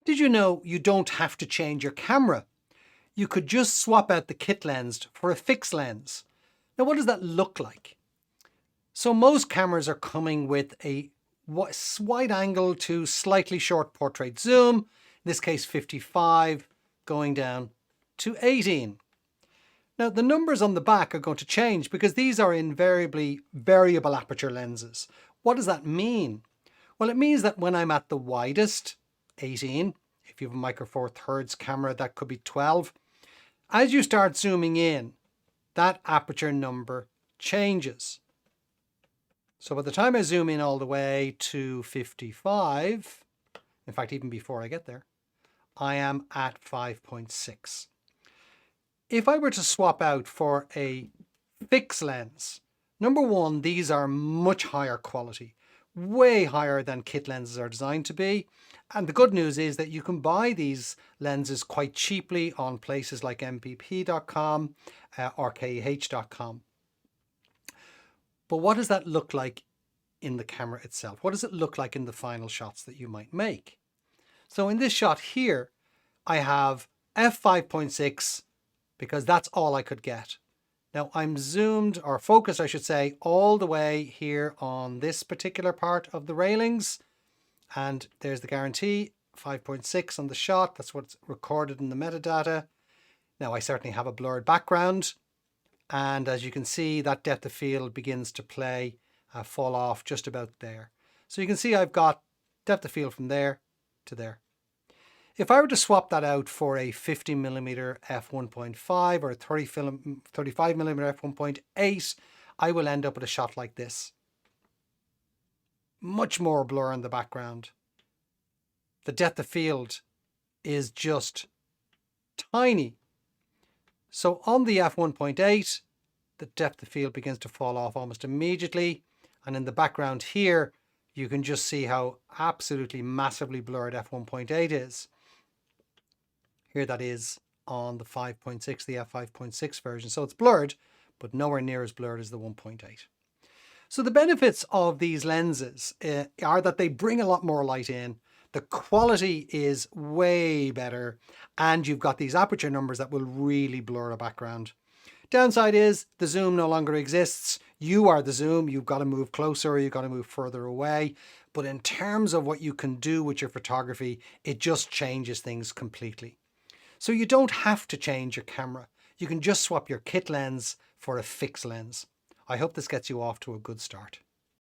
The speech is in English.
Did you know you don't have to change your camera? You could just swap out the kit lens for a fixed lens. Now, what does that look like? So most cameras are coming with a wide angle to slightly short portrait zoom, in this case 55, going down to 18. Now the numbers on the back are going to change because these are invariably variable aperture lenses. What does that mean? Well, it means that when I'm at the widest, 18, if you have a Micro Four Thirds camera, that could be 12. As you start zooming in, that aperture number changes. So by the time I zoom in all the way to 55, in fact, even before I get there, I am at 5.6. If I were to swap out for a fixed lens, number one, these are much higher quality, way higher than kit lenses are designed to be. And the good news is that you can buy these lenses quite cheaply on places like mpp.com or keh.com. But what does that look like in the camera itself? What does it look like in the final shots that you might make? So in this shot here, I have f5.6 because that's all I could get. Now I'm zoomed, or focused I should say, all the way here on this particular part of the railings. And there's the guarantee, 5.6 on the shot. That's what's recorded in the metadata. Now I certainly have a blurred background. And as you can see, that depth of field begins to fall off just about there. So you can see I've got depth of field from there to there. If I were to swap that out for a 50mm f1.5 or a 35mm f1.8, I will end up with a shot like this. Much more blur in the background. The depth of field is just tiny. So on the f1.8, the depth of field begins to fall off almost immediately. And in the background here, you can just see how absolutely massively blurred f1.8 is. Here that is on the 5.6, the f5.6 version. So it's blurred, but nowhere near as blurred as the 1.8. So the benefits of these lenses are that they bring a lot more light in. The quality is way better, and you've got these aperture numbers that will really blur a background. Downside is the zoom no longer exists. You are the zoom. You've got to move closer or you've got to move further away. But in terms of what you can do with your photography, it just changes things completely. So you don't have to change your camera. You can just swap your kit lens for a fixed lens. I hope this gets you off to a good start.